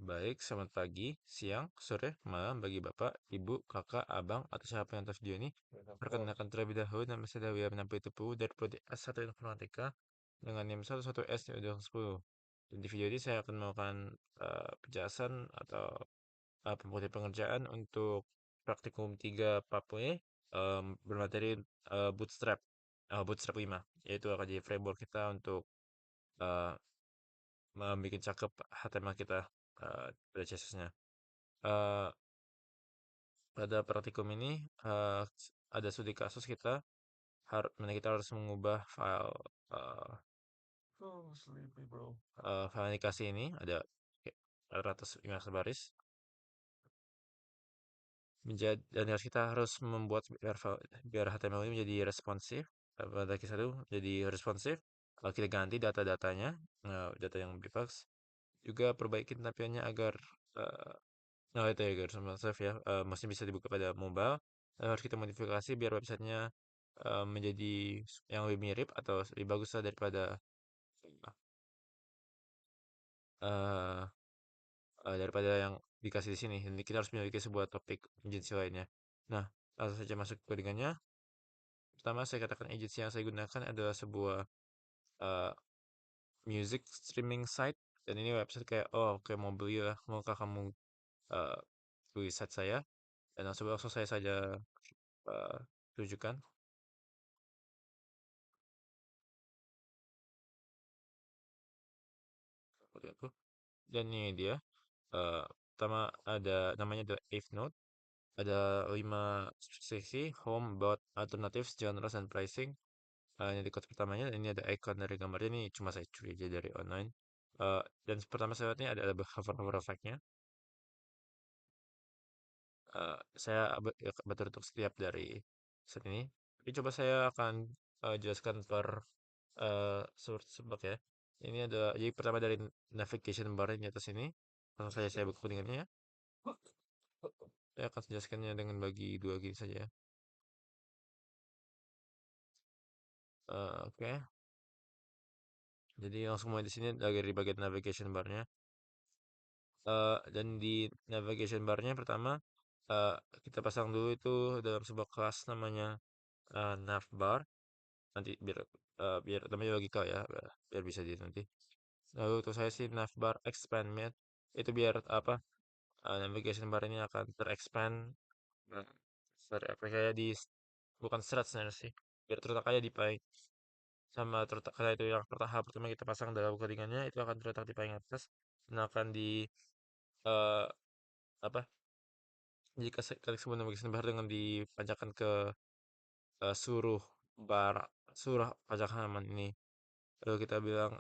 Baik, selamat pagi, siang, sore, malam bagi Bapak, Ibu, Kakak, Abang, atau siapa yang nonton video ini. Perkenalkan terlebih dahulu, nama saya Dawi Menampil Tepu dari Prodi S1 Informatika dengan NIM 11S 2010. Dan di video ini saya akan melakukan penjelasan atau pembuatan pengerjaan untuk praktikum 3 Papue bermateri Bootstrap, Bootstrap 5, yaitu akan jadi framework kita untuk eh, membuat cakep HTML kita pada CSS-nya. Eh, Pada praktikum ini ada studi kasus mana kita harus mengubah eh, file indikasi ini ada kayak 415 baris dan kita harus membuat biar HTML ini menjadi responsif. Pada kisah itu jadi responsif. Kalau kita ganti data-datanya, data yang bebas, juga perbaikin tampilannya agar eh, nah itu ya guys, sama save ya. Masih bisa dibuka pada mobile. Harus kita modifikasi biar websitenya menjadi yang lebih mirip atau lebih bagus lah daripada eh, daripada yang dikasih di sini. Jadi kita harus memiliki sebuah topik agency lainnya. Nah, langsung saja masuk ke codingannya. Pertama saya katakan agency yang saya gunakan adalah sebuah eh, music streaming site. Dan ini website kayak mau beli lah, maukah kamu eh, beli site saya? Dan langsung saya saja eh, tunjukkan seperti itu. Dan ini dia. Pertama ada namanya adalah If Note. Ada 5 seksi: home, about, alternatives, genres, dan pricing. Ini di quote pertamanya. Ini ada icon dari gambarnya. Ini cuma saya curi aja dari online. Dan pertama saya lihat ini ada hover effect-nya. Saya betul untuk setiap dari set ini. Tapi coba saya akan jelaskan per sebab ya. Ini ada jadi pertama dari navigation bar di atas ini. Langsung saja saya buka codingannya ya. Saya akan jelaskannya dengan bagi dua gini saja ya. Oke. Jadi langsung mulai di sini dari bagian navigation bar-nya. Dan di navigation bar-nya pertama eh, kita pasang dulu itu dalam sebuah kelas namanya navbar. Nanti biar namanya logika ya, biar bisa di nanti. Lalu untuk saya sih navbar expand method itu biar apa navigation bar ini akan terexpand. Nah, apa kayak bukan serat sebenarnya sih. Biar terletak aja di paling sama terletak karena itu yang tahap pertama kita pasang dalam codingannya itu akan terletak di paling atas dan akan di eh, apa jika klik sebuah navigation bar dengan dipancarkan ke suruh bar suruh pajak halaman ini. Lalu kita bilang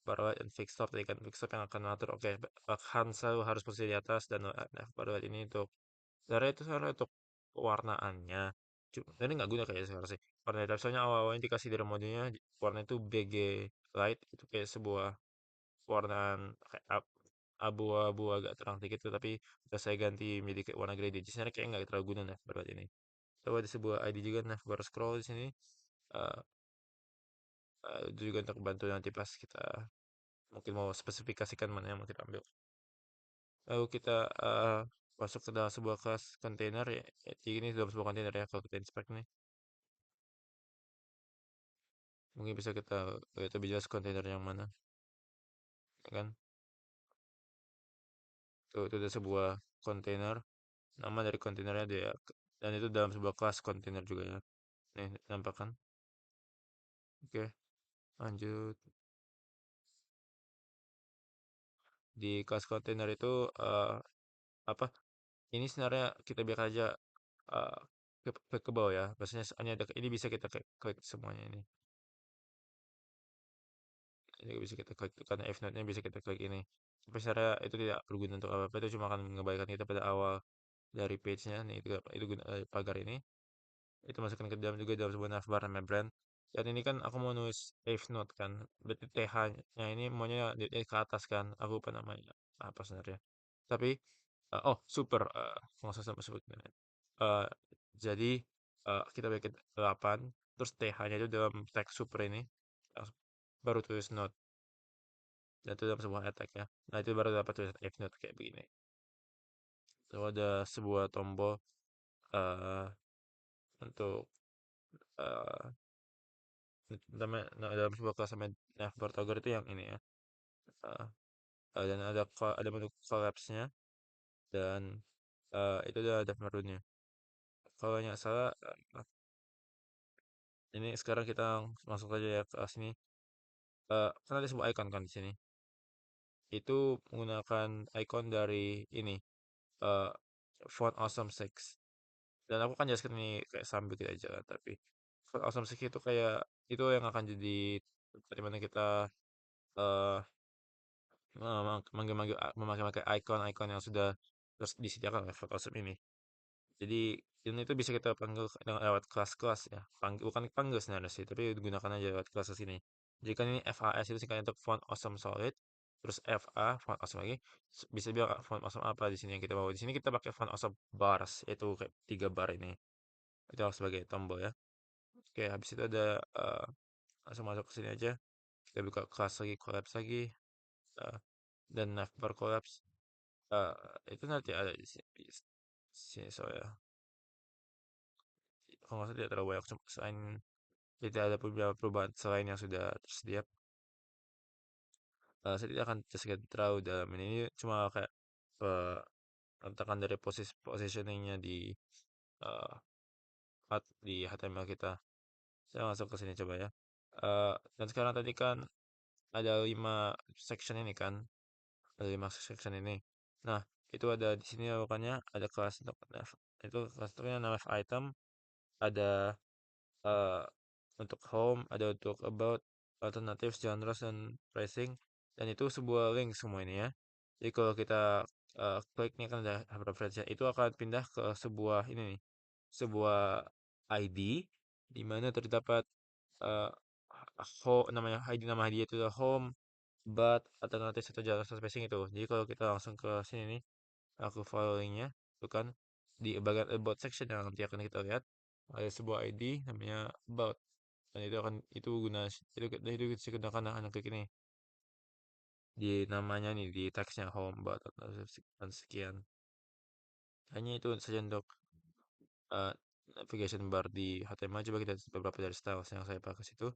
bar and fix stop tadi kan fix stop yang akan mengatur oke selalu harus posisi di atas dan bar ini untuk sebenarnya itu sebenarnya untuk pewarnaannya. Ini nggak guna kayaknya sekarang sih. Warna tapi soalnya awal-awalnya dikasih dari modenya warna itu BG light itu kayak sebuah warnaan kayak abu-abu agak terang dikit tuh tapi udah saya ganti menjadi kayak warna grey. Jadi sebenarnya kayak nggak terlalu guna nah buat ini. Coba ada sebuah ID juga nah baru scroll di sini. Eh, itu juga untuk bantu nanti pas kita mungkin mau spesifikasikan mana yang mau kita ambil. Lalu kita masuk ke dalam sebuah kelas kontainer ya. Jadi ini dalam sebuah kontainer ya kalau kita inspect nih. Mungkin bisa kita lihat lebih jelas kontainer yang mana, ya kan? Tuh, itu ada sebuah kontainer. Nama dari kontainernya dia dan itu dalam sebuah kelas kontainer juga ya. Nih, nampak kan? Oke, lanjut. Di kelas kontainer itu apa? Ini sebenarnya kita biar aja eh, ke bawah ya. Biasanya hanya ada ini bisa kita klik semuanya ini. Ini bisa kita klik karena F note-nya bisa kita klik ini. Tapi secara itu tidak berguna untuk apa-apa. Itu cuma akan mengembalikan kita pada awal dari page-nya. Nih itu guna pagar ini. Itu masukkan ke dalam juga dalam sebuah navbar namanya brand. Dan ini kan aku mau nulis F note kan. Berarti TH-nya ini maunya ke atas kan. Aku lupa namanya apa sebenarnya. Tapi super nggak usah sampai sebut. Eh, jadi kita bikin 8 terus TH-nya itu dalam teks super ini baru tulis note. dan itu dalam sebuah attack ya. Nah itu baru dapat tulisan if not kayak begini. Lalu ada sebuah tombol eh untuk eh dalam sebuah kelas namanya navbar toggle itu yang ini ya. Eh, dan ada bentuk collapse-nya dan itu udah ada menunya. Kalau nggak salah, ini sekarang kita masuk aja ya ke sini. Kan ada sebuah icon kan di sini. Itu menggunakan icon dari ini, eh Font Awesome 6. Dan aku kan jelaskan ini kayak sambil kita aja kan, tapi Font Awesome 6 itu kayak itu yang akan jadi tempat di mana kita eh memakai icon-icon yang sudah terus disediakan oleh Font Awesome ini. Jadi ini itu bisa kita panggil dengan lewat kelas-kelas ya. Bukan panggil sebenarnya sih, tapi digunakan aja lewat kelas sini. Jadi kan ini FAS itu singkatnya untuk font awesome solid, terus FA font awesome lagi. Bisa bilang font awesome apa di sini yang kita bawa. Di sini kita pakai font awesome bars, yaitu kayak 3 bar ini. Itu sebagai tombol ya. Oke, habis itu ada langsung masuk ke sini aja. Kita buka kelas lagi, collapse lagi, eh, dan navbar collapse. Eh, itu nanti ada di sini. Sini soalnya. Kalau nggak salah tidak terlalu banyak selain tidak ada beberapa perubahan selain yang sudah tersedia. Saya tidak akan tersedia terlalu dalam ini cuma kayak eh, rentakan dari positioningnya eh, di HTML kita. Saya masuk ke sini coba ya. Dan sekarang tadi kan ada 5 section ini kan, ada 5 section ini. Nah, itu ada di sini rupanya ada kelas untuk itu kelas untuknya nama item, ada eh, untuk home, ada untuk about, alternatives, genres, dan pricing, dan itu sebuah link semua ini ya. Jadi kalau kita klik ini kan ada preferensi, itu akan pindah ke sebuah ini nih, sebuah ID di mana terdapat uh, namanya ID, nama ID itu adalah home, but, alternatif atau genres spacing itu. Jadi kalau kita langsung ke sini nih, aku followingnya itu kan di bagian about section yang nanti akan kita lihat ada sebuah ID namanya about, dan itu guna itu bisa digunakan anak klik ini di namanya nih di teksnya home about dan sekian. Hanya itu saja untuk uh, navigation bar di HTML. Coba kita lihat beberapa dari styles yang saya pakai situ.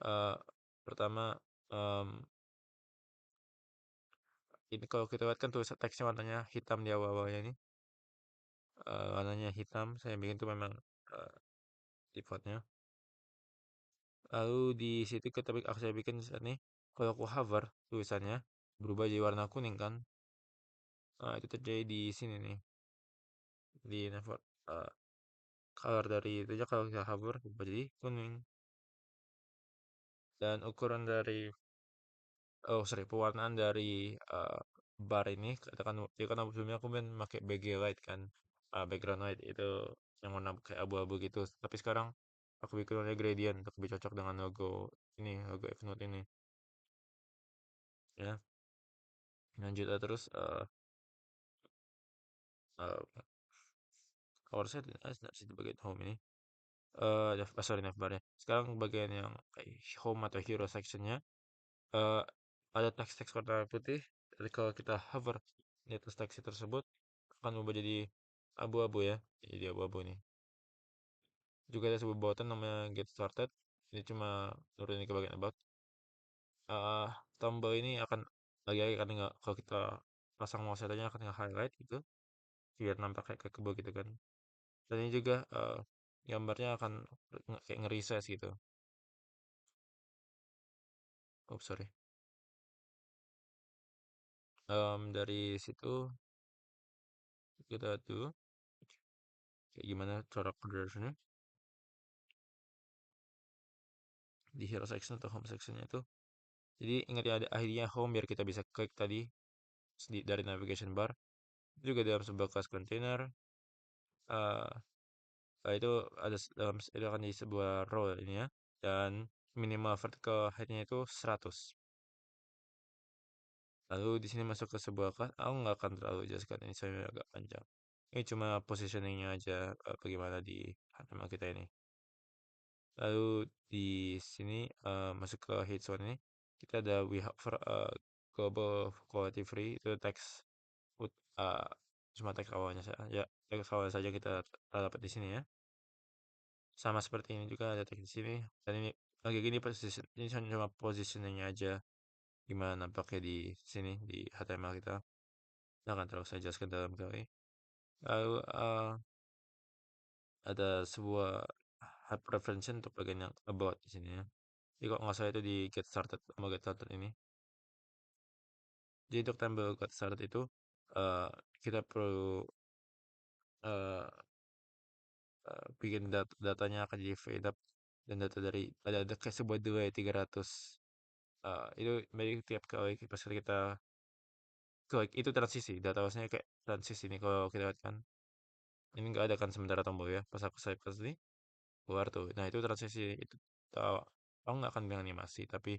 Uh, Pertama, ini kalau kita lihat kan tulis teksnya warnanya hitam di awal-awalnya ini. Warnanya hitam, saya bikin itu memang uh, defaultnya. Lalu di situ aku saya bikin nih, kalau aku hover tulisannya berubah jadi warna kuning kan. Nah, itu terjadi di sini nih, di navbar color dari itu aja kalau kita hover berubah jadi kuning. Dan ukuran dari oh sorry, pewarnaan dari bar ini katakan ya kan sebelumnya aku main pakai BG light kan, background light itu yang warna kayak abu-abu gitu. Tapi sekarang aku bikin warna gradient untuk lebih cocok dengan logo Evernote ini ya. Lanjut terus uh, Power set sih di bagian home ini. Sorry navbar ya. Sekarang bagian yang kayak home atau hero sectionnya eh ada teks-teks warna putih. Jadi kalau kita hover di atas teks tersebut akan berubah jadi abu-abu ya. Jadi abu-abu nih. Juga ada sebuah button namanya get started. Ini cuma nurunin ke bagian about. eh Tombol ini akan lagi-lagi kan nggak kalau kita pasang mouse tanya akan nge-highlight gitu biar nampak kayak kebo gitu kan. Dan ini juga gambarnya akan kayak nge-resize gitu. Oh sorry. Dari situ kita tuh kayak gimana cara conversionnya di hero section atau home sectionnya itu. Jadi ingat ya ada akhirnya home biar kita bisa klik tadi dari navigation bar. Itu juga dalam sebuah class container. eh itu itu akan jadi sebuah row ini ya. Dan minimal vertical height-nya itu 100. Lalu di sini masuk ke sebuah kelas. Aku nggak akan terlalu jelaskan ini saya agak panjang. Ini cuma positioningnya aja bagaimana di HTML kita ini. Lalu di sini masuk ke hit zone ini. kita ada we have for, global quality free itu teks uh, cuma teks awalnya saja ya, teks awal saja kita dapat di sini ya. Sama seperti ini juga ada teks di sini, dan ini lagi gini posisi ini cuma positioningnya aja gimana nampaknya di sini di HTML kita. Nah, akan terus saya jelaskan dalam kali. Lalu ada sebuah preference untuk bagian yang about di sini ya. Jadi kok nggak salah itu di get started sama get started ini. Jadi untuk tombol get started itu eh, kita perlu eh, bikin datanya akan jadi fade up, dan data dari ada kayak sebuah delay 300. Itu dari tiap kali pas kita klik itu transisi, data maksudnya kayak transisi nih kalau kita lihat kan. Ini nggak ada kan sementara tombol ya. Pas aku swipe ke sini keluar tuh. Nah, itu transisi itu tahu aku nggak akan bilang animasi, tapi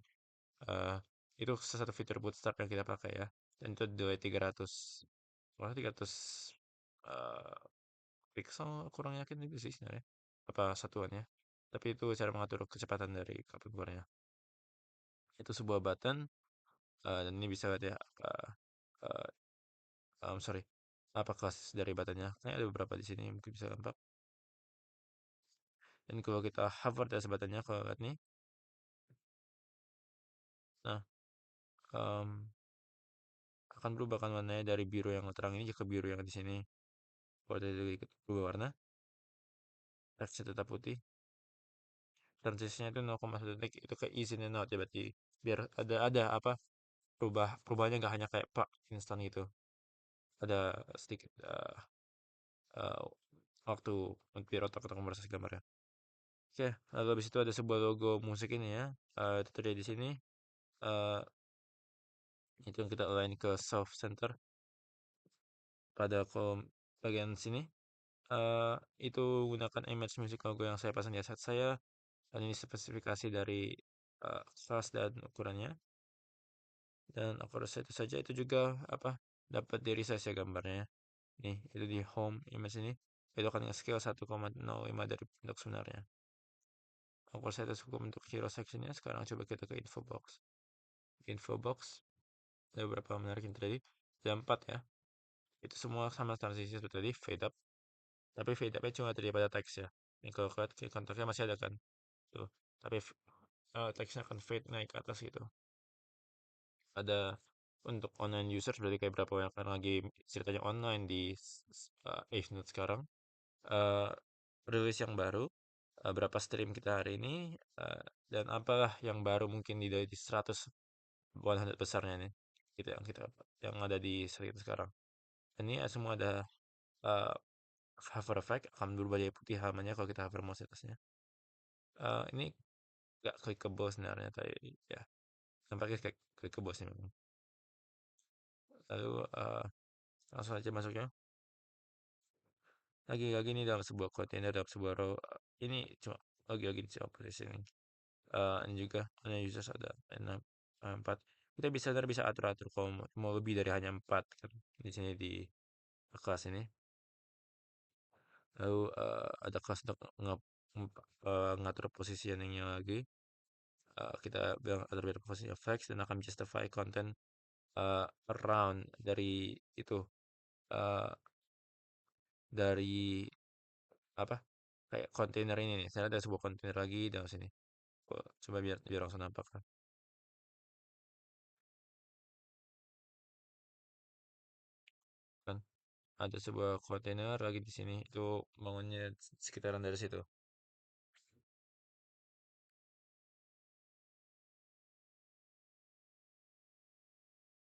eh itu salah satu fitur Bootstrap yang kita pakai ya. Dan itu delay 300. Wah, 300 eh pixel, kurang yakin juga sih sebenarnya. Apa satuannya. Tapi itu cara mengatur kecepatan dari kartu keluarnya. Itu sebuah button, dan ini bisa lihat ya, eh, sorry, apa kelas dari buttonnya. Kayaknya ada beberapa di sini, mungkin bisa nampak. Dan kalau kita hover di atas buttonnya, kalau lihat nih, nah, akan berubah kan warnanya dari biru yang terang ini ke biru yang di sini. Kalau dari berubah warna, teksnya tetap putih. Transisinya itu 0,1 detik, itu kayak easy and out ya berarti. Biar ada apa perubahannya nggak hanya kayak pak instan gitu. Ada sedikit uh, waktu biar otak-otak memproses gambarnya. Oke, lalu habis itu ada sebuah logo musik ini ya. Itu terjadi di sini. eh itu yang kita align ke self center pada kolom bagian sini. eh itu gunakan image music logo yang saya pasang di aset saya, dan ini spesifikasi dari kelas dan ukurannya. Dan aku rasa itu saja, itu juga apa dapat di resize ya gambarnya. Nih, itu di home image ini. Itu akan nge-scale 1,05 dari bentuk sebenarnya. Aku rasa itu cukup untuk hero sectionnya. Sekarang coba kita ke info box. Info box, ada beberapa menarik yang terjadi. Ada 4 ya. Itu semua sama transisi seperti tadi, fade up. Tapi fade up-nya cuma terjadi pada teks ya. Ini kalau lihat kontaknya masih ada kan. Tuh. Tapi teksnya akan fade naik ke atas gitu. Ada untuk online user berarti kayak berapa yang kan lagi ceritanya online di Avenote sekarang. eh Rilis yang baru, berapa stream kita hari ini, dan apalah yang baru mungkin di 100 100 besarnya nih, gitu yang ada di kita sekarang. Ini semua ada eh, hover effect akan berubah jadi putih halamannya kalau kita hover mouse atasnya. Ini nggak clickable sebenarnya tadi ya, nampaknya kayak clickable sih memang. Lalu langsung aja masuknya. Lagi-lagi ini dalam sebuah container, dalam sebuah row. Ini cuma lagi-lagi di positioning. Ini juga hanya users ada 6, 4. Kita bisa atur-atur kalau mau lebih dari hanya 4 kan di sini di kelas ini. Lalu ada kelas untuk ngatur positioningnya lagi. Kita bilang atur biar position effects dan akan justify content around dari itu, uh, dari apa, kayak kontainer ini nih. Saya ada sebuah kontainer lagi dalam sini. Coba biar biar langsung nampak kan. Ada sebuah kontainer lagi di sini, itu bangunnya sekitaran dari situ.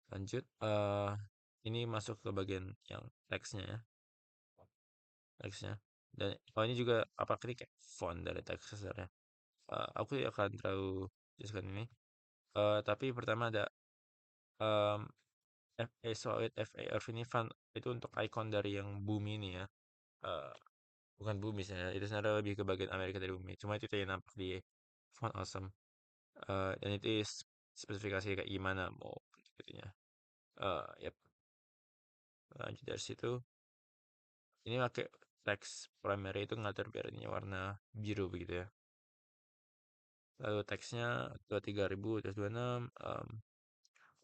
Lanjut, ini masuk ke bagian yang teksnya ya, teksnya. Dan ini juga apa klik kayak font dari teks sebenarnya. Aku ya akan terlalu jelaskan ini. Tapi pertama ada um, FA Solid FARV ini font itu untuk icon dari yang bumi ini ya. Eh, Bukan bumi sebenarnya, itu sebenarnya lebih ke bagian Amerika dari bumi. Cuma itu tidak nampak di font awesome. Dan itu spesifikasi kayak gimana mau itunya. Yap, lanjut dari situ. Ini pakai teks primary itu ngatur biar ini warna biru begitu ya. Lalu teksnya 23.000 enam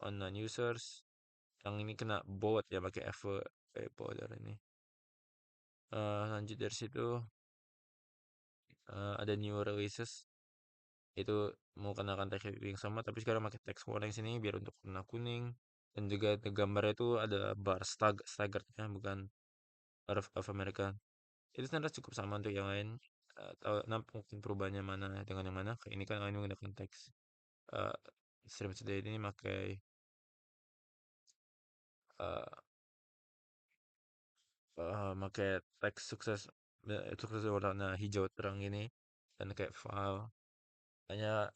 online users. Yang ini kena bot ya pakai folder ini. Lanjut dari situ ada new releases itu mau kenakan teks yang sama tapi sekarang pakai teks warna yang sini biar untuk warna kuning dan juga di gambarnya itu ada bar staggernya bukan bar of America. Itu sebenarnya cukup sama untuk yang lain. Tahu mungkin perubahannya mana dengan yang mana. Kayak ini kan lain menggunakan teks uh, stream today ini pakai uh, pakai teks sukses warna hijau terang ini dan kayak file hanya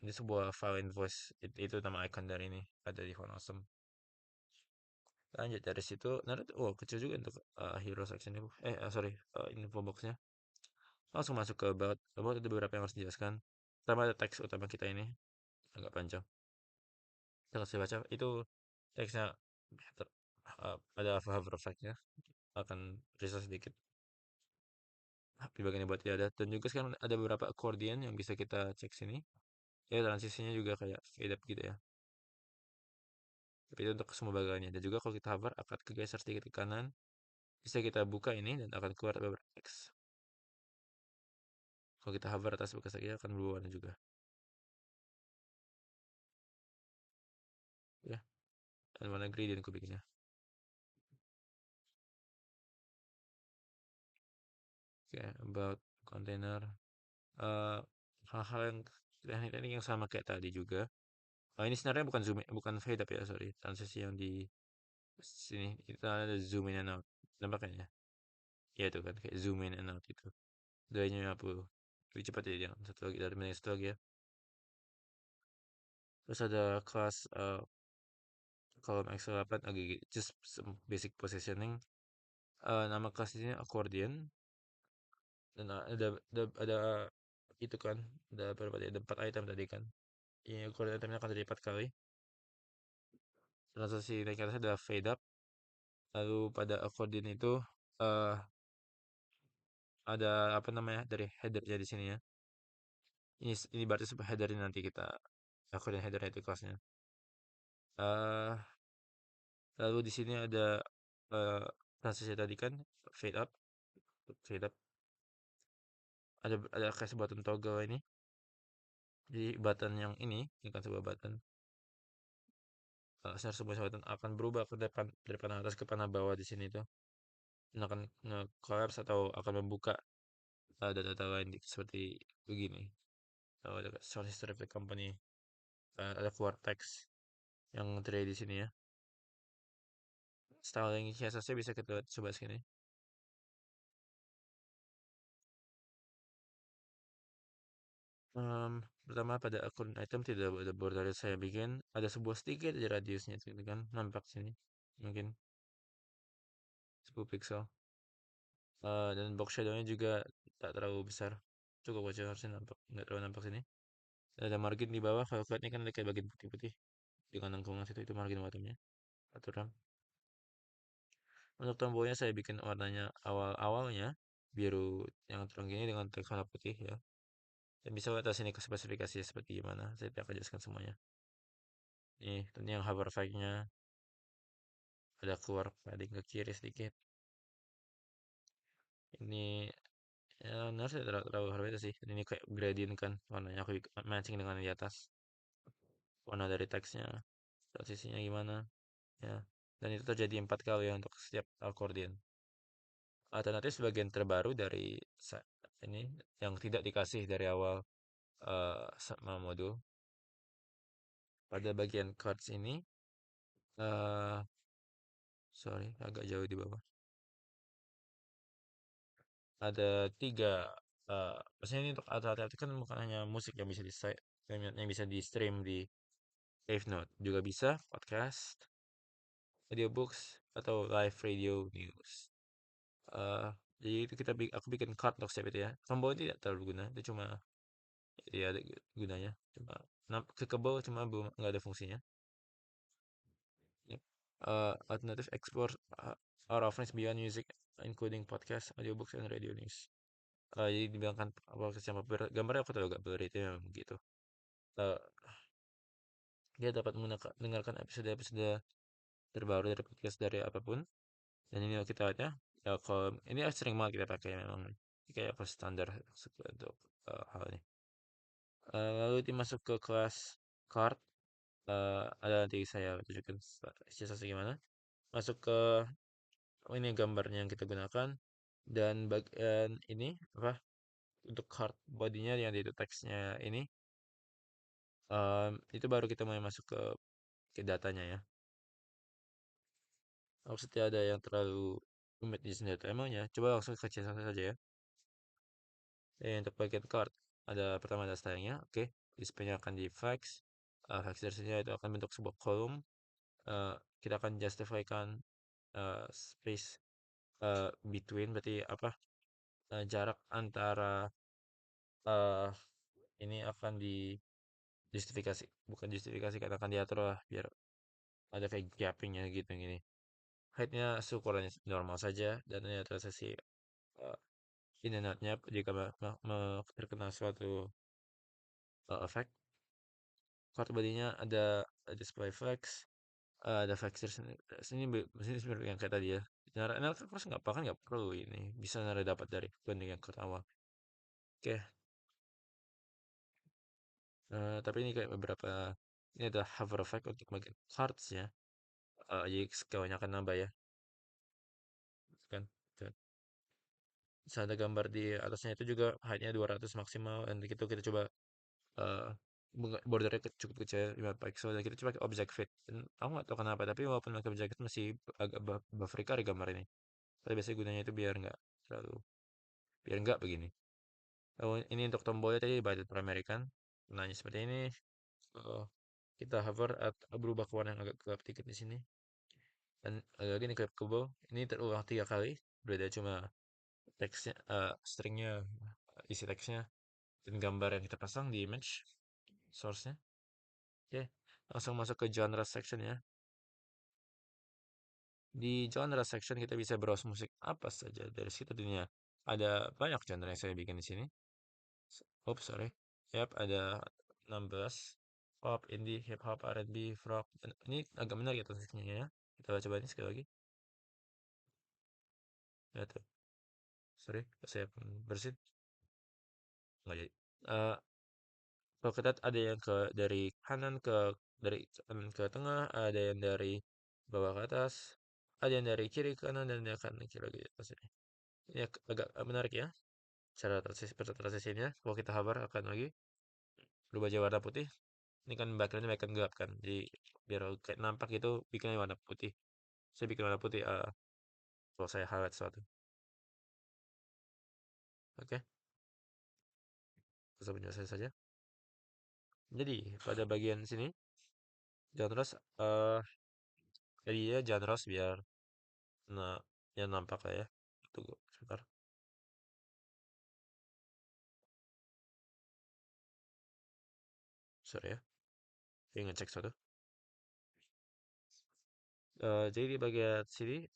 ini sebuah file invoice itu nama icon dari ini ada di font awesome. Lanjut dari situ oh kecil juga untuk hero section ini sorry info boxnya langsung masuk ke about ada beberapa yang harus dijelaskan. Pertama ada teks utama kita ini agak panjang kita kasih baca itu teksnya ada hover effect-nya akan risau sedikit di bagian yang buat tidak ada dan juga sekarang ada beberapa accordion yang bisa kita cek sini ya transisinya juga kayak fade up gitu ya tapi itu untuk semua bagiannya dan juga kalau kita hover akan kegeser sedikit ke kanan bisa kita buka ini dan akan keluar beberapa teks kalau kita hover atas bekas lagi akan berubah warna juga ya dan warna gradient aku bikinnya oke about container eh hal-hal yang teknik-teknik yang sama kayak tadi juga. Ini sebenarnya bukan fade up ya, sorry. Transisi yang di sini kita ada zoom in and out. Nampaknya ya? Iya itu kan kayak zoom in and out itu. 250. Lebih cepat ya yang satu lagi dari menit satu lagi ya. Terus ada kelas column Excel 8 lagi just some basic positioning. Nama kelas ini accordion dan ada itu kan ada berapa tadi? Ada 4 item tadi kan. Ini accordion itemnya akan jadi 4 kali. Transaksi naik ke atas ada fade up. Lalu pada accordion itu eh ada apa namanya dari headernya di sini ya. Ini berarti sebuah header nanti kita accordion header itu kelasnya. eh Lalu di sini ada transisi tadi kan fade up, fade up. Ada kayak button toggle ini. Jadi button yang ini kan sebuah button. Sebuah button akan berubah ke depan dari panah atas ke panah bawah di sini tuh. Dan akan nge-collapse atau akan membuka data-data lain seperti begini. Kalau ada source history of the company, ada keluar teks yang terjadi di sini ya. Styling CSS-nya bisa kita coba sini. Pertama pada akun item tidak ada border saya bikin ada sebuah stiker di radiusnya gitu kan nampak sini mungkin 10 pixel. Dan box shadow-nya juga tak terlalu besar cukup aja harusnya nampak nggak terlalu nampak sini. Ada margin di bawah kalau lihat ini kan ada kayak bagian putih-putih dengan lengkungan situ itu margin bottomnya aturan. Untuk tombolnya saya bikin warnanya awal-awalnya biru yang terang gini dengan teks warna putih ya. Dan bisa lihat sini ke spesifikasi seperti gimana. Saya tidak akan jelaskan semuanya. Nih, tentunya yang hover effect-nya ada keluar padding ke kiri sedikit. Ini ya benar sih terlalu berbeda sih. Ini kayak gradient kan warnanya aku matching dengan di atas. Warna dari teksnya, transisinya gimana ya. Dan itu terjadi 4 kali ya untuk setiap accordion. Alternatif sebagian terbaru dari ini yang tidak dikasih dari awal sama modul. Pada bagian cards ini eh sorry agak jauh di bawah. Ada 3 maksudnya ini untuk alternatif kan bukan hanya musik yang bisa di stream di Wave Note, juga bisa podcast, audiobooks atau live radio news. eh jadi itu aku bikin card untuk setiap itu ya. Tombol itu tidak terlalu guna, itu cuma ya ada gunanya. Cuma kekebal cuma belum nggak ada fungsinya. Yep. Alternative export our offerings beyond music, including podcast, audiobooks, and radio news. Jadi dibilang kan apa sama gambarnya aku tahu gak blur itu memang begitu. Eh, dia dapat mendengarkan episode-episode terbaru dari podcast dari apapun. Dan ini kita lihatnya ya kalau ini sering banget kita pakai memang kayak apa standar untuk hal ini. Lalu dimasuk ke kelas card. Ada nanti saya tunjukin sisa gimana. Masuk ke ini gambarnya yang kita gunakan dan bagian ini apa untuk card bodinya yang itu teksnya ini itu baru kita mulai masuk ke datanya ya. Maksudnya ada yang terlalu rumit di sini data emangnya. Coba langsung ke C1 saja ya. Untuk bagian card ada pertama ada stylenya, oke. Displaynya akan di fax. Fax dari sini itu akan bentuk sebuah kolom. Eh, kita akan justifikan space between berarti apa jarak antara eh ini akan justifikasi bukan justifikasi kan akan diatur lah biar ada kayak gappingnya gitu gini. Heightnya ukurannya normal saja dan ini transaksi uh, in and out-nya jika terkena suatu efek. Card body-nya ada display flex, ada flexer sini. Sini sebenarnya yang kayak tadi ya. Nah, terus nggak apa kan nggak perlu ini bisa nara dapat dari banding yang pertama. Oke, tapi ini kayak beberapa ini ada hover effect untuk bagian cards ya. Jadi scale-nya akan nambah ya, kan? Tuh. Bisa ada gambar di atasnya itu juga height-nya 200 maksimal dan gitu kita coba eh bordernya cukup kecil 5 pixel dan kita coba pakai object fit dan aku nggak tahu kenapa tapi walaupun pakai object fit masih agak buffering gambar ini tapi biasanya gunanya itu terlalu biar nggak begini. Oh, ini untuk tombolnya tadi by primary kan nanya seperti ini. Oh, kita hover berubah ke warna yang agak gelap dikit di sini dan lagi ini clickable ini terulang 3 kali beda cuma teksnya stringnya isi teksnya dan gambar yang kita pasang di image source-nya. Oke, langsung masuk ke genre section ya. Di genre section kita bisa browse musik apa saja dari situ dunia. Ada banyak genre yang saya bikin di sini. Oops, sorry. Yap, ada 16. Pop, indie, hip hop, R&B, rock. Dan ini agak menarik ya transitionnya ya. Kita coba ini sekali lagi. Ya tuh. Sorry, saya bersin. Nggak jadi. Eh, Kalau kita ada yang dari kanan dari kanan ke tengah, ada yang dari bawah ke atas, ada yang dari kiri ke kanan dan yang kanan ke kiri lagi atas ini. Ini agak menarik ya. Cara transisinya. Kalau kita hover akan lagi berubah jadi warna putih. Ini kan backgroundnya background gelap kan. Jadi biar kayak nampak gitu bikinnya warna putih. Saya bikin warna putih kalau saya highlight sesuatu. Oke, kita penjelasan saja. Jadi pada bagian sini genres jadi ya genres biar nah ya nampak lah ya. Tunggu sebentar. Sorry ya. Saya ngecek sesuatu. Jadi di bagian sini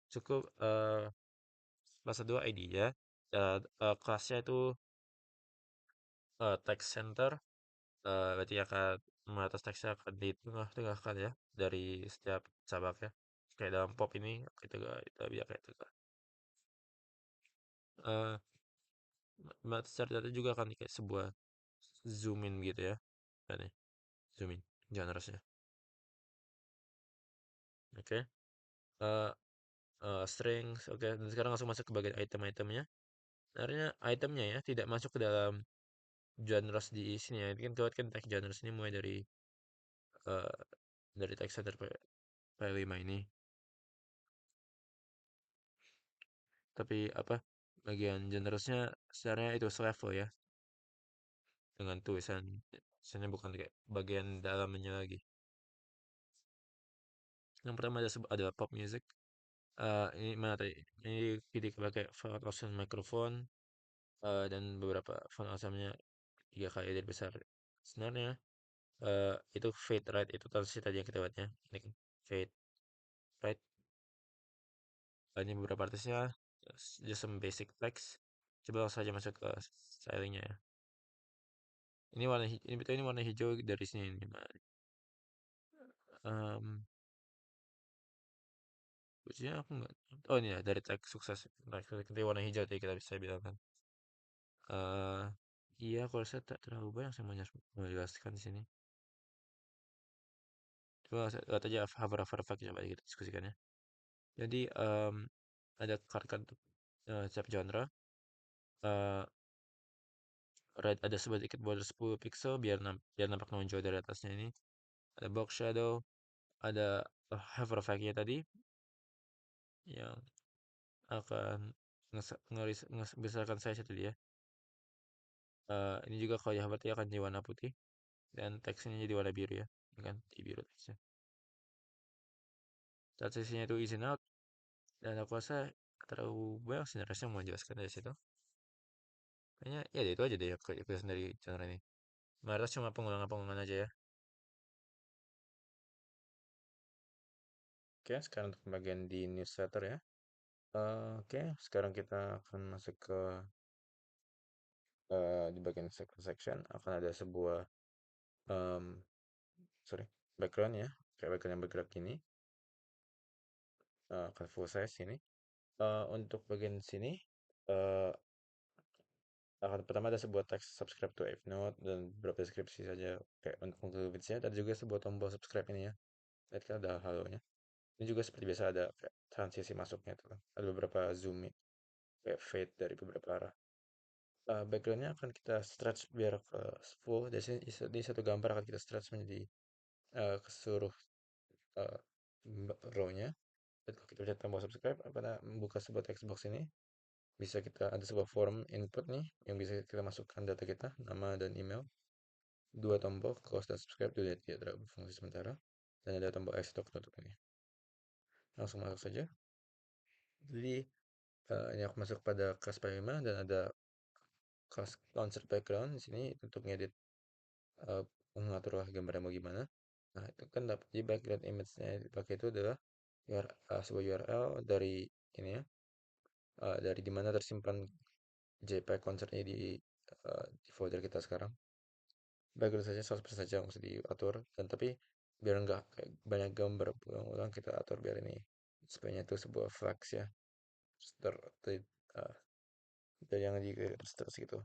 cukup kelas 2 ID ya. Dan kelasnya itu text center. Berarti akan atas teksnya akan di tengah-tengahkan ya dari setiap cabangnya. Kayak dalam pop ini kita biar kayak itu. Eh, secara data juga akan kayak sebuah zoom in gitu ya. Kan ya, zoom in generasnya. Oke. Eh Strings. Oke, dan sekarang langsung masuk ke bagian item-itemnya. Sebenarnya itemnya ya tidak masuk ke dalam genres di sini ya. Ini kan kelihatan kan tag genres ini mulai eh, dari text center P5 ini. Tapi apa bagian generasnya sebenarnya itu selevel ya dengan tulisannya bukan kayak bagian dalamnya lagi. Yang pertama ada pop music. Ini mana tadi? Ini pilih pakai font awesome microphone dan beberapa font awesome-nya 3 kali dari besar. Sebenarnya itu fade right itu transisi tadi yang kita buatnya. Ini kan fade right. Ini beberapa artisnya. just some basic text. Coba langsung saja masuk ke stylingnya ya. Ini warna ini betul ini warna hijau dari sini ini gimana? Fungsinya aku nggak. Oh ini ya dari teks sukses. Nah, nanti warna hijau tadi kita bisa bilang kan. eh iya, kalau saya tak terlalu banyak saya mau menjelaskan di sini. Coba lihat aja hover effect coba kita diskusikan ya. Jadi ada card setiap genre. eh ada sedikit border 10 pixel biar nampak menonjol dari atasnya ini. Ada box shadow, ada hover effect-nya tadi yang akan ngebesarkan size tadi ya. Ini juga kalau ya berarti akan jadi warna putih dan teksnya jadi warna biru ya. Ini kan di biru teksnya. Transisinya itu izin out dan aku rasa terlalu banyak sih rasanya mau menjelaskan dari situ. Kayaknya ya itu aja deh ya kesan dari channel ini. Maras cuma pengulangan-pengulangan aja ya. Oke, sekarang untuk bagian di newsletter ya. Oke, sekarang kita akan masuk ke di bagian section akan ada sebuah em, sorry background ya, kayak background yang bergerak ini, akan full size ini. Untuk bagian sini eh, akan pertama ada sebuah teks subscribe to Evernote dan beberapa deskripsi saja kayak untuk mengklarifikasinya. Ada juga sebuah tombol subscribe ini ya. Lihat kan ada halonya. Ini juga seperti biasa ada kayak transisi masuknya tuh kan. Ada beberapa zoom ya, kayak fade dari beberapa arah. Backgroundnya akan kita stretch biar ke full. Di satu gambar akan kita stretch menjadi ke seluruh eh, row-nya. Dan kalau kita lihat tombol subscribe, pada membuka sebuah text box ini, bisa kita ada sebuah form input nih yang bisa kita masukkan data kita, nama dan email. Dua tombol close dan subscribe dulu tidak berfungsi sementara. Dan ada tombol exit untuk tutup ini. Langsung masuk saja. Jadi ini aku masuk pada kelas 5 dan ada kelas concert background di sini untuk ngedit eh, mengatur gambarnya mau gimana. Nah, itu kan dapat di background image-nya yang dipakai itu adalah sebuah URL dari ini ya, dari dimana tersimpan JPEG konsernya di folder kita sekarang. Background saja 100% saja nggak usah diatur dan tapi biar nggak kayak banyak gambar ulang-ulang kita atur biar ini supaya itu sebuah flex ya ter, ter, uh, dari yang di terus gitu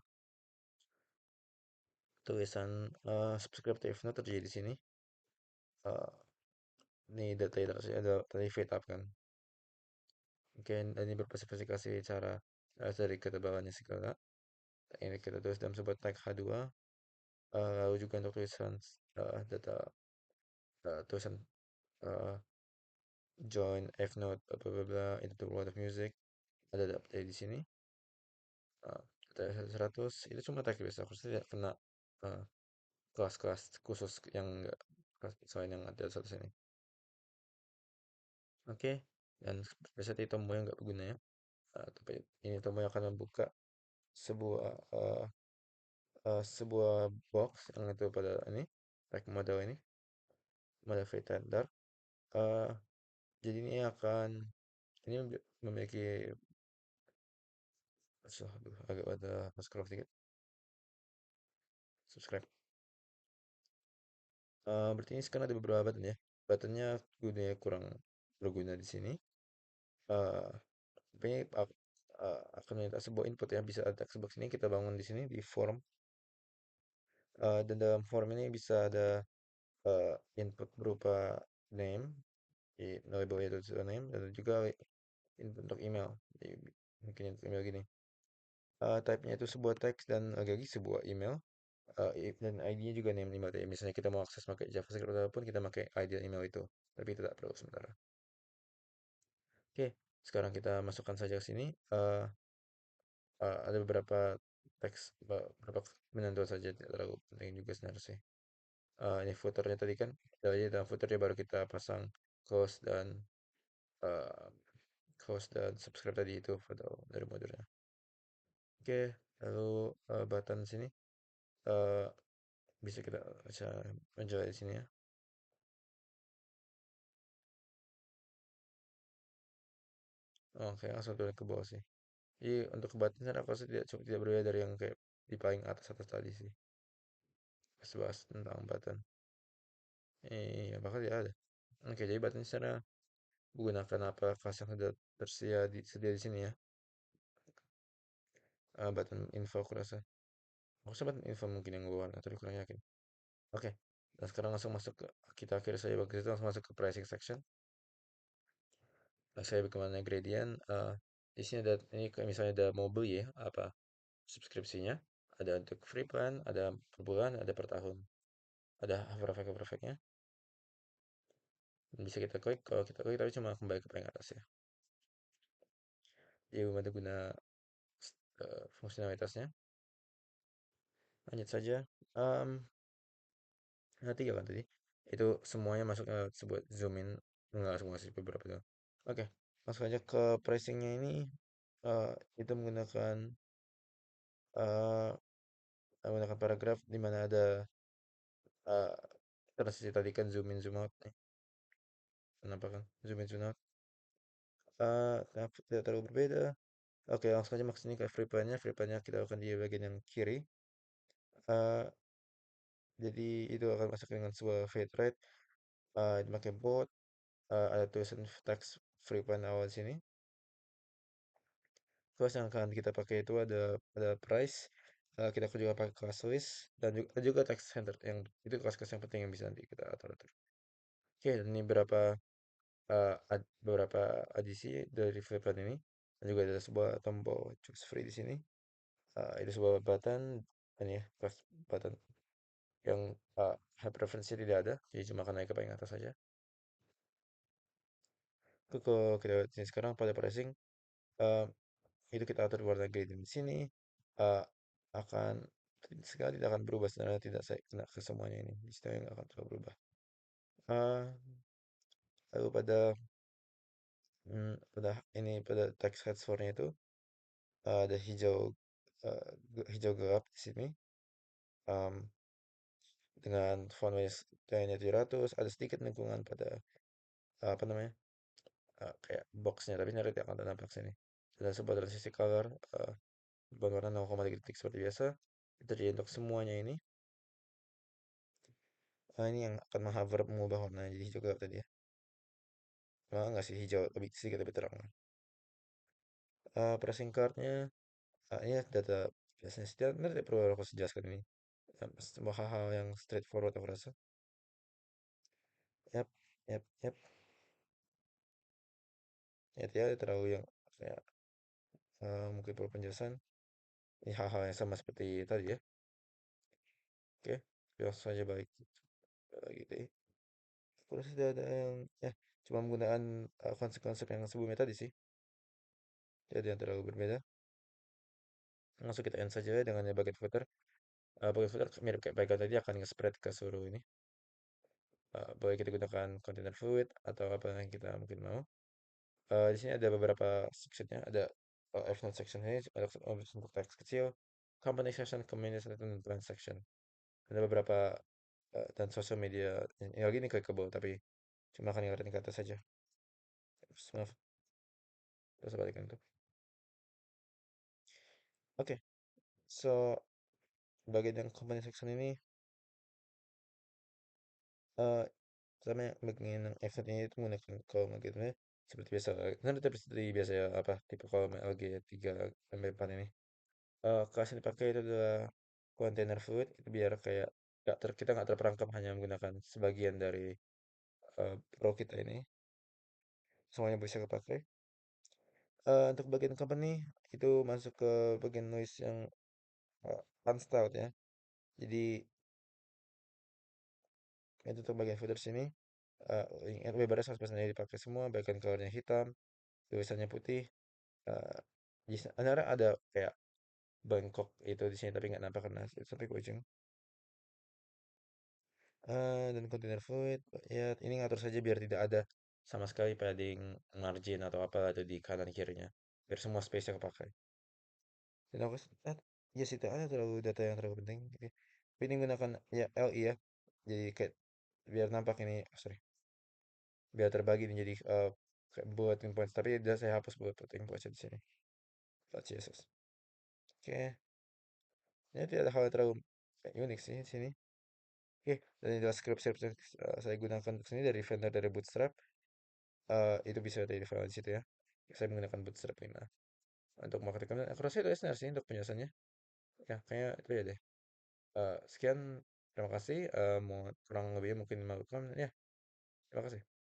tulisan subscribe to Evernote terjadi di sini. uh, Ini data ada tadi fade up kan. Mungkin ini berspesifikasi cara dari ketebalannya segala. Ini kita tulis dalam sebuah tag H2. Lalu juga untuk tulisan data tulisan uh, join F-Note bla bla bla into the world of music ada update di sini. uh, Data 100 itu cuma tag biasa, aku tidak kena uh, kelas-kelas khusus yang enggak kelas selain yang ada satu sini. Oke, dan biasa itu tombol yang nggak berguna ya. Tapi ini tombol yang akan membuka sebuah sebuah box yang itu pada ini like model ini model tender. uh, jadi ini akan ini memiliki aduh, agak ada scroll sedikit subscribe. Berarti ini sekarang ada beberapa button ya. Buttonnya gunanya kurang berguna di sini. Uh, Tapi akan minta sebuah input ya. Bisa ada box ini kita bangun di sini di form. Dan dalam form ini bisa ada input berupa name, label itu name, dan juga input untuk email. Jadi, mungkin untuk email gini. Type-nya itu sebuah teks dan lagi sebuah email. Dan ID-nya juga name email. Ya. Misalnya kita mau akses pakai JavaScript ataupun kita pakai ID dan email itu. Tapi tidak perlu sementara. Oke, sekarang kita masukkan saja ke sini. Ada beberapa teks, beberapa menyentuh saja, tidak terlalu penting juga sebenarnya sih. Ini footernya tadi kan, jadi dalam footernya baru kita pasang close dan uh, subscribe tadi itu foto dari modulnya. Oke, lalu button sini uh, bisa menjelaskan di sini ya. Oke, langsung turun ke bawah sih. Jadi untuk ke button sana aku rasa tidak berbeda dari yang kayak di paling atas atas tadi sih. Pas bahas tentang button. Iya, bakal ya ada. Oke, jadi button sana menggunakan apa kelas yang sudah sedia di sini ya. Button info aku rasa. Aku rasa button info mungkin yang gue warna, tapi kurang yakin. Oke, dan sekarang langsung masuk ke kita akhir saja bagus itu langsung masuk ke pricing section. Nah, saya bagaimana gradient. Di sini ada ini kayak misalnya ada mobil ya, apa subskripsinya. Ada untuk free plan, ada per bulan, ada per tahun. Ada hover effect-nya. Bisa kita klik, kalau kita klik tapi cuma kembali ke paling atas ya. Jadi membantu guna fungsionalitasnya. Lanjut saja. Um, Ada tiga kan tadi. Itu semuanya masuk ke sebuah zoom in. Enggak semua sih, beberapa doang. Oke, langsung aja ke pricingnya ini. eh, itu eh, menggunakan paragraf di mana ada eh, transisi tadi kan zoom in zoom out nih. Kenapa kan? Zoom in zoom out. Tidak terlalu berbeda. Oke, langsung aja maksudnya ke free plan-nya. Free plan-nya kita akan di bagian yang kiri. Eh, jadi itu akan masuk dengan sebuah fade rate. Dipakai bot. Ada tulisan teks free plan awal di sini. Terus yang akan kita pakai itu ada price. Kita juga pakai class list dan juga text center yang itu kelas-kelas yang penting yang bisa nanti kita atur-atur. Oke, dan ini beberapa adisi dari Flipkart ini. Dan juga ada sebuah tombol choose free di sini. Itu sebuah button ini ya, button yang high preference tidak ada, jadi cuma akan naik ke paling atas saja. Kalau kita lihat sini sekarang pada pricing, eh, itu kita atur warna gradient di sini. eh, akan sekali tidak akan berubah sebenarnya tidak saya kena ke semuanya ini di situ yang akan terlalu berubah. Eh, Lalu pada text headscore nya itu ada hijau gelap di sini. em, dengan font size nya 700 ada sedikit lingkungan pada apa namanya kayak boxnya tapi nanti akan tampak sini dan sebuah transisi color berwarna 0,3 detik seperti biasa itu jadi untuk semuanya ini. Ini yang akan mengubah warna jadi hijau gelap tadi ya. Enggak sih hijau lebih sedikit lebih terang. Pressing cardnya ini data biasanya sih nanti tidak perlu aku jelaskan ini. Semua hal-hal yang straightforward aku rasa. Yap, yap, yap. Ya tidak terlalu yang kayak mungkin perlu penjelasan. Ini hal-hal yang sama seperti tadi ya. Oke, langsung saja balik lagi deh. Aku rasa tidak ada yang ya cuma menggunakan konsep-konsep yang sebelumnya tadi sih. Tidak ada yang terlalu berbeda. Langsung kita end saja dengan yang bagian footer. Bagian footer mirip kayak bagian tadi akan nge-spread ke seluruh ini. Boleh kita gunakan container fluid atau apa yang kita mungkin mau. Di sini ada beberapa sectionnya. Ada F-note section ini ada untuk teks kecil, company section, community section, dan plan section. Ada beberapa dan sosial media. Ini lagi ini clickable tapi cuma akan ngeliatin ke atas saja. Maaf, terus balikan itu. Oke, so bagian yang company section ini eh pertama bagian yang F ini itu menggunakan kolom algoritma seperti biasa. Kan tetap seperti biasa ya apa tipe kolom LG3 MP4 ini. Kelas yang dipakai itu adalah container fluid itu biar kayak kita nggak terperangkap hanya menggunakan sebagian dari pro kita ini. Semuanya bisa kepakai. Untuk bagian company itu masuk ke bagian noise yang unstyled ya. Jadi itu untuk bagian footer sini. Lebarnya 100% dipakai semua, bagian colornya hitam, tulisannya putih. Uh, ada kayak Bangkok itu di sini tapi nggak nampak karena sampai ke ujung. Dan container fluid, ya ini ngatur saja biar tidak ada sama sekali padding margin atau apa ada di kanan kirinya. Biar semua space yang kepakai. Dan aku ya sih tidak ada terlalu data yang terlalu penting. Oke. Tapi ini menggunakan ya LI ya. Jadi kayak biar nampak ini, sorry, biar terbagi nih jadi kayak buat endpoint, tapi udah saya hapus buat endpoint di sini. .css. Oke, ini tidak ada hal yang terlalu kayak unik sih di sini. Oke, dan inilah script-script yang saya gunakan untuk sini dari vendor dari Bootstrap. Itu bisa dari file di situ ya. Saya menggunakan Bootstrap 5 untuk marketing. Aku rasa itu listener sih untuk penjelasannya. Ya, kayaknya itu ya deh. Sekian, terima kasih. Mau kurang lebihnya mungkin maklum ya. Terima kasih.